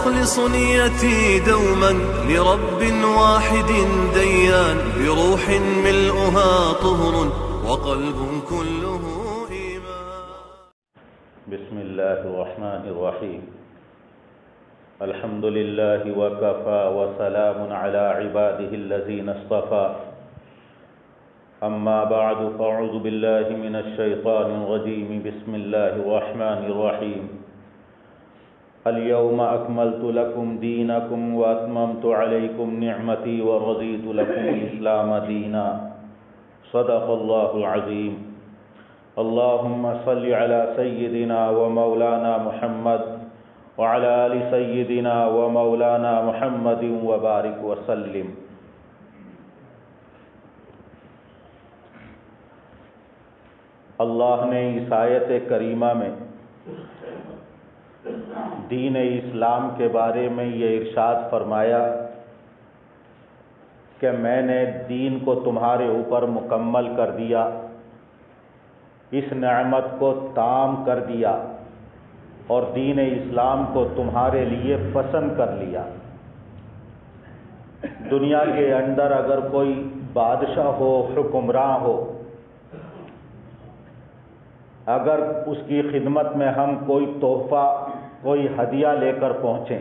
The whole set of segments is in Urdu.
وأخلص نيتي دوما لرب واحد ديان بروح ملؤها طهر وقلب كله إيمان. بسم الله الرحمن الرحيم. الحمد لله وكفى وسلام على عباده الذين اصطفى. أما بعد فأعوذ بالله من الشيطان الرجيم. بسم الله الرحمن الرحيم. اليوم أكملت لكم دينكم وأتممت عليكم نعمتي ورضيت لكم الإسلام دينا. صدق الله العظيم. اللهم صل على سيدنا ومولانا محمد وعلى آل سيدنا ومولانا محمد وبارك وسلم. اللہ نے اس آیت کریمہ میں دین اسلام کے بارے میں یہ ارشاد فرمایا کہ میں نے دین کو تمہارے اوپر مکمل کر دیا، اس نعمت کو تام کر دیا اور دین اسلام کو تمہارے لیے پسند کر لیا۔ دنیا کے اندر اگر کوئی بادشاہ ہو، حکمراں ہو، اگر اس کی خدمت میں ہم کوئی تحفہ، کوئی ہدیہ لے کر پہنچیں،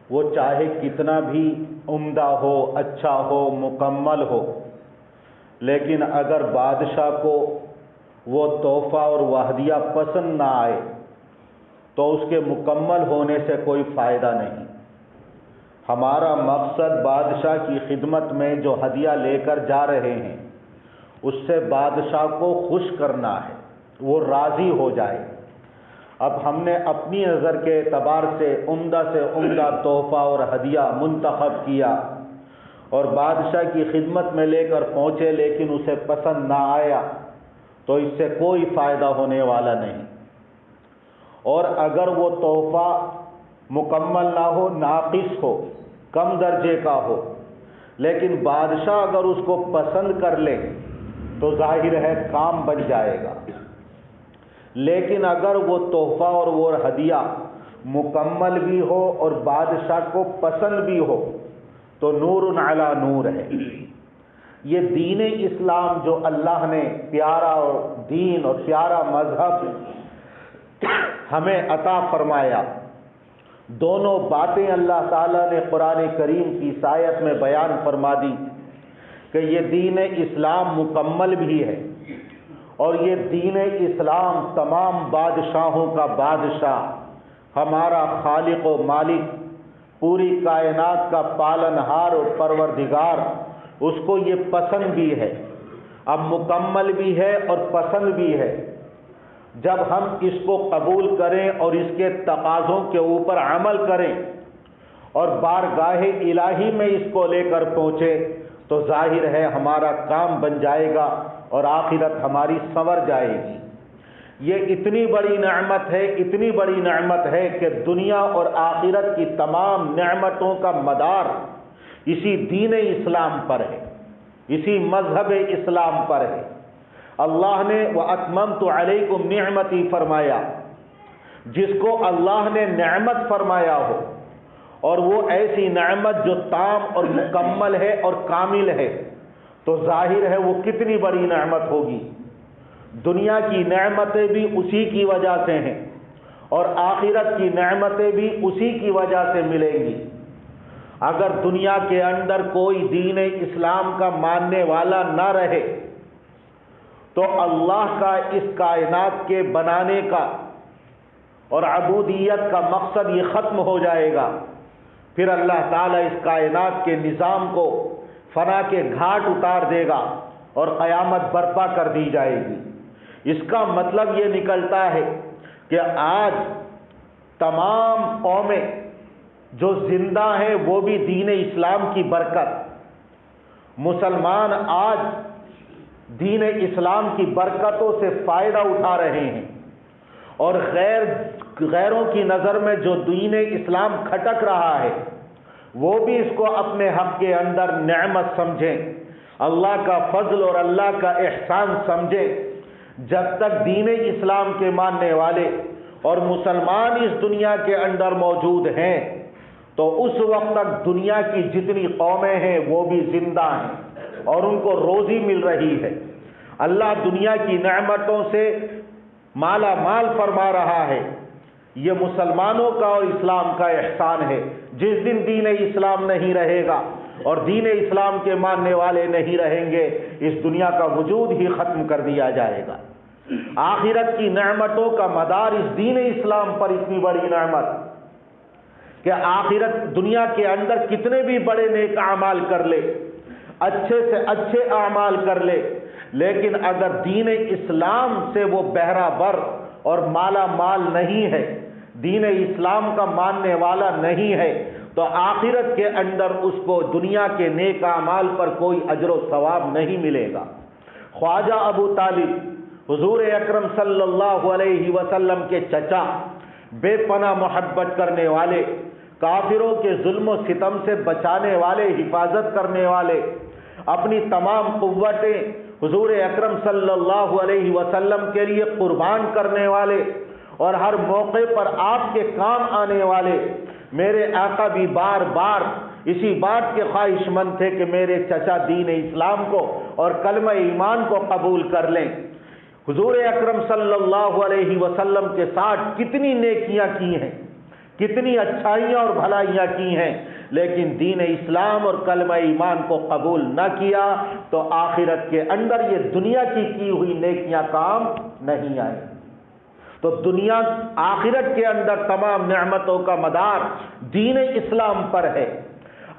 وہ چاہے کتنا بھی عمدہ ہو، اچھا ہو، مکمل ہو، لیکن اگر بادشاہ کو وہ تحفہ اور وہ ہدیہ پسند نہ آئے تو اس کے مکمل ہونے سے کوئی فائدہ نہیں۔ ہمارا مقصد بادشاہ کی خدمت میں جو ہدیہ لے کر جا رہے ہیں اس سے بادشاہ کو خوش کرنا ہے، وہ راضی ہو جائے۔ اب ہم نے اپنی نظر کے اعتبار سے عمدہ تحفہ اور ہدیہ منتخب کیا اور بادشاہ کی خدمت میں لے کر پہنچے، لیکن اسے پسند نہ آیا تو اس سے کوئی فائدہ ہونے والا نہیں۔ اور اگر وہ تحفہ مکمل نہ ہو، ناقص ہو، کم درجے کا ہو، لیکن بادشاہ اگر اس کو پسند کر لے تو ظاہر ہے کام بن جائے گا۔ لیکن اگر وہ تحفہ اور وہ ہدیہ مکمل بھی ہو اور بادشاہ کو پسند بھی ہو تو نور علی نور ہے۔ یہ دین اسلام جو اللہ نے پیارا اور دین اور پیارا مذہب ہمیں عطا فرمایا، دونوں باتیں اللہ تعالیٰ نے قرآن کریم کی اس آیت میں بیان فرما دی کہ یہ دین اسلام مکمل بھی ہے اور یہ دین اسلام تمام بادشاہوں کا بادشاہ، ہمارا خالق و مالک، پوری کائنات کا پالنہار اور پروردگار، اس کو یہ پسند بھی ہے، اب مکمل بھی ہے اور پسند بھی ہے۔ جب ہم اس کو قبول کریں اور اس کے تقاضوں کے اوپر عمل کریں اور بارگاہ الہی میں اس کو لے کر پہنچے تو ظاہر ہے ہمارا کام بن جائے گا اور آخرت ہماری سنور جائے گی۔ یہ اتنی بڑی نعمت ہے کہ دنیا اور آخرت کی تمام نعمتوں کا مدار اسی دین اسلام پر ہے، اسی مذہب اسلام پر ہے۔ اللہ نے وَأَتْمَمْتُ عَلَيْكُمْ نِعْمَتِي فرمایا، جس کو اللہ نے نعمت فرمایا ہو اور وہ ایسی نعمت جو تام اور مکمل ہے اور کامل ہے تو ظاہر ہے وہ کتنی بڑی نعمت ہوگی۔ دنیا کی نعمتیں بھی اسی کی وجہ سے ہیں اور آخرت کی نعمتیں بھی اسی کی وجہ سے ملیں گی۔ اگر دنیا کے اندر کوئی دین اسلام کا ماننے والا نہ رہے تو اللہ کا اس کائنات کے بنانے کا اور عبودیت کا مقصد یہ ختم ہو جائے گا، پھر اللہ تعالیٰ اس کائنات کے نظام کو فنا کے گھاٹ اتار دے گا اور قیامت برپا کر دی جائے گی۔ اس کا مطلب یہ نکلتا ہے کہ آج تمام قومیں جو زندہ ہیں وہ بھی دین اسلام کی برکت، مسلمان آج دین اسلام کی برکتوں سے فائدہ اٹھا رہے ہیں اور غیروں کی نظر میں جو دین اسلام کھٹک رہا ہے وہ بھی اس کو اپنے حق کے اندر نعمت سمجھیں، اللہ کا فضل اور اللہ کا احسان سمجھیں۔ جب تک دین اسلام کے ماننے والے اور مسلمان اس دنیا کے اندر موجود ہیں تو اس وقت تک دنیا کی جتنی قومیں ہیں وہ بھی زندہ ہیں اور ان کو روزی مل رہی ہے۔ اللہ دنیا کی نعمتوں سے مالا مال فرما رہا ہے۔ یہ مسلمانوں کا اور اسلام کا احسان ہے۔ جس دن دین اسلام نہیں رہے گا اور دین اسلام کے ماننے والے نہیں رہیں گے، اس دنیا کا وجود ہی ختم کر دیا جائے گا۔ آخرت کی نعمتوں کا مدار اس دین اسلام پر اتنی بڑی نعمت کہ آخرت دنیا کے اندر کتنے بھی بڑے نیک اعمال کر لے، اچھے سے اچھے اعمال کر لے، لیکن اگر دین اسلام سے وہ بہرہ بر اور مالا مال نہیں ہے، دین اسلام کا ماننے والا نہیں ہے، تو آخرت کے اندر اس کو دنیا کے نیک اعمال پر کوئی اجر و ثواب نہیں ملے گا۔ خواجہ ابو طالب حضور اکرم صلی اللہ علیہ وسلم کے چچا، بے پناہ محبت کرنے والے، کافروں کے ظلم و ستم سے بچانے والے، حفاظت کرنے والے، اپنی تمام قوتیں حضور اکرم صلی اللہ علیہ وسلم کے لیے قربان کرنے والے اور ہر موقع پر آپ کے کام آنے والے میرے آقا بھی بار بار اسی بات کے خواہش مند تھے کہ میرے چچا دین اسلام کو اور کلمہ ایمان کو قبول کر لیں۔ حضور اکرم صلی اللہ علیہ وسلم کے ساتھ کتنی نیکیاں کی ہیں، کتنی اچھائیاں اور بھلائیاں کی ہیں، لیکن دین اسلام اور کلمہ ایمان کو قبول نہ کیا تو آخرت کے اندر یہ دنیا کی ہوئی نیکیاں کام نہیں آئیں۔ تو دنیا آخرت کے اندر تمام نعمتوں کا مدار دین اسلام پر ہے۔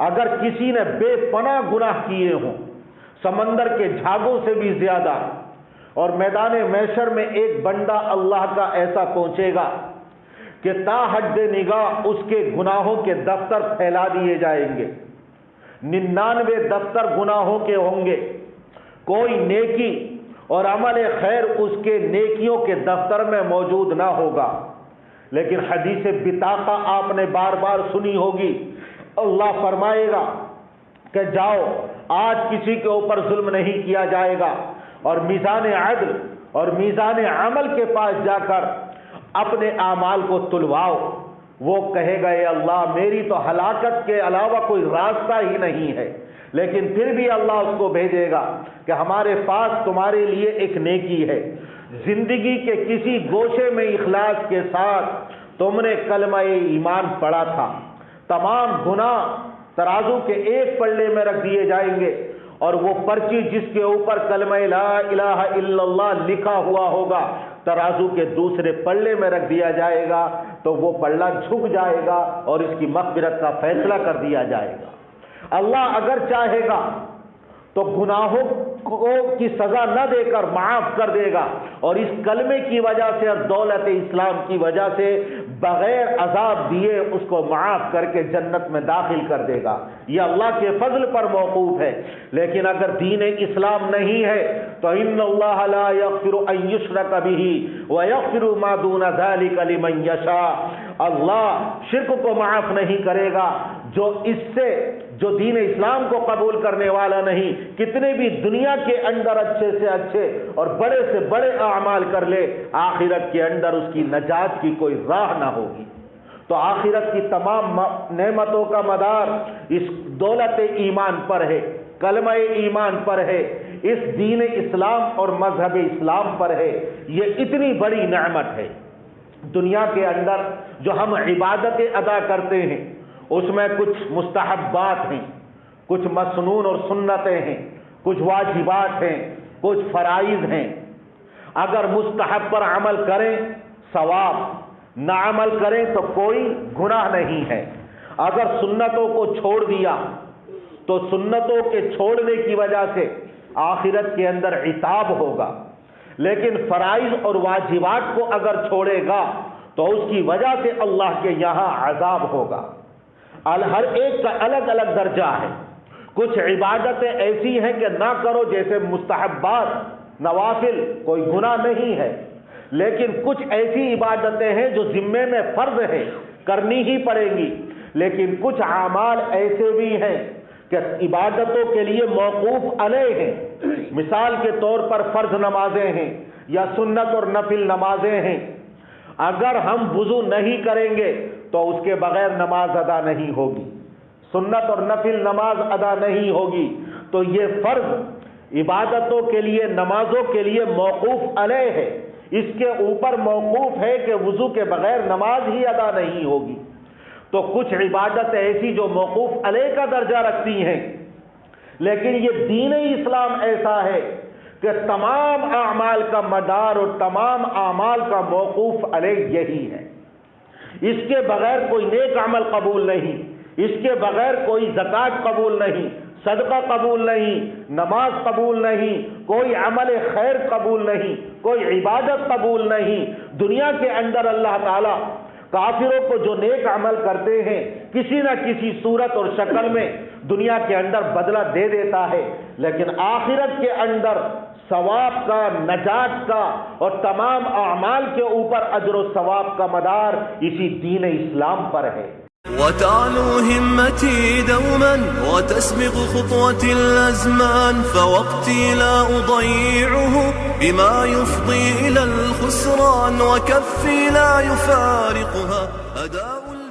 اگر کسی نے بے پناہ گناہ کیے ہوں، سمندر کے جھاگوں سے بھی زیادہ، اور میدان محشر میں ایک بندہ اللہ کا ایسا پہنچے گا کہ تا حد نگاہ اس کے گناہوں کے دفتر پھیلا دیے جائیں گے، 99 دفتر گناہوں کے ہوں گے، کوئی نیکی اور عمل خیر اس کے نیکیوں کے دفتر میں موجود نہ ہوگا۔ لیکن حدیث بطاقہ آپ نے بار بار سنی ہوگی، اللہ فرمائے گا کہ جاؤ آج کسی کے اوپر ظلم نہیں کیا جائے گا، اور میزان عدل اور میزان عمل کے پاس جا کر اپنے اعمال کو تلواؤ۔ وہ کہے گا اے اللہ میری تو ہلاکت کے علاوہ کوئی راستہ ہی نہیں ہے، لیکن پھر بھی اللہ اس کو بھیجے گا کہ ہمارے پاس تمہارے لیے ایک نیکی ہے، زندگی کے کسی گوشے میں اخلاص کے ساتھ تم نے کلمہ ایمان پڑھا تھا، تمام گناہ ترازو کے ایک پلڑے میں رکھ دیے جائیں گے، اور وہ پرچی جس کے اوپر کلمہ لا الہ الا اللہ لکھا ہوا ہوگا ترازو کے دوسرے پلڑے میں رکھ دیا جائے گا، تو وہ پلڑا جھک جائے گا اور اس کی مغفرت کا فیصلہ کر دیا جائے گا۔ اللہ اگر چاہے گا تو گناہوں کی سزا نہ دے کر معاف کر دے گا، اور اس کلمے کی وجہ سے اور دولت اسلام کی وجہ سے بغیر عذاب دیے اس کو معاف کر کے جنت میں داخل کر دے گا۔ یہ اللہ کے فضل پر موقوف ہے۔ لیکن اگر دین اسلام نہیں ہے تو ان اللہ لا یغفر ان یشرک بہ ویغفر ما دون ذلک لمن یشاء، اللہ شرک کو معاف نہیں کرے گا، جو دین اسلام کو قبول کرنے والا نہیں کتنے بھی دنیا کے اندر اچھے سے اچھے اور بڑے سے بڑے اعمال کر لے، آخرت کے اندر اس کی نجات کی کوئی راہ نہ ہوگی۔ تو آخرت کی تمام نعمتوں کا مدار اس دولت ایمان پر ہے، کلمہ ایمان پر ہے، اس دین اسلام اور مذہب اسلام پر ہے۔ یہ اتنی بڑی نعمت ہے۔ دنیا کے اندر جو ہم عبادتیں ادا کرتے ہیں اس میں کچھ مستحبات ہیں، کچھ مسنون اور سنتیں ہیں، کچھ واجبات ہیں، کچھ فرائض ہیں۔ اگر مستحب پر عمل کریں ثواب، نہ عمل کریں تو کوئی گناہ نہیں ہے۔ اگر سنتوں کو چھوڑ دیا تو سنتوں کے چھوڑنے کی وجہ سے آخرت کے اندر عتاب ہوگا، لیکن فرائض اور واجبات کو اگر چھوڑے گا تو اس کی وجہ سے اللہ کے یہاں عذاب ہوگا۔ ہر ایک کا الگ الگ درجہ ہے۔ کچھ عبادتیں ایسی ہیں کہ نہ کرو، جیسے مستحبات نوافل، کوئی گناہ نہیں ہے، لیکن کچھ ایسی عبادتیں ہیں جو ذمے میں فرض ہے، کرنی ہی پڑے گی، لیکن کچھ اعمال ایسے بھی ہیں کہ عبادتوں کے لیے موقوف علیہ ہیں۔ مثال کے طور پر فرض نمازیں ہیں یا سنت اور نفل نمازیں ہیں۔ اگر ہم وضو نہیں کریں گے تو اس کے بغیر نماز ادا نہیں ہوگی، سنت اور نفل نماز ادا نہیں ہوگی، تو یہ فرض عبادتوں کے لیے، نمازوں کے لیے موقوف علیہ ہے، اس کے اوپر موقوف ہے کہ وضو کے بغیر نماز ہی ادا نہیں ہوگی۔ تو کچھ عبادت ایسی جو موقوف علیہ کا درجہ رکھتی ہیں، لیکن یہ دین اسلام ایسا ہے کہ تمام اعمال کا مدار اور تمام اعمال کا موقوف علیہ یہی ہے۔ اس کے بغیر کوئی نیک عمل قبول نہیں، اس کے بغیر کوئی زکوٰۃ قبول نہیں، صدقہ قبول نہیں، نماز قبول نہیں، کوئی عمل خیر قبول نہیں، کوئی عبادت قبول نہیں۔ دنیا کے اندر اللہ تعالیٰ کافروں کو جو نیک عمل کرتے ہیں کسی نہ کسی صورت اور شکل میں دنیا کے اندر بدلہ دے دیتا ہے، لیکن آخرت کے اندر ثواب کا، نجات کا اور تمام اعمال کے اوپر اجر و ثواب کا مدار اسی دین اسلام پر ہے۔ وتعلو همتي دوما وتسبق خطوتي الأزمان، فوقتي لا أضيعه بما يفضي إلى الخسران، وكفي لا يفارقها أداء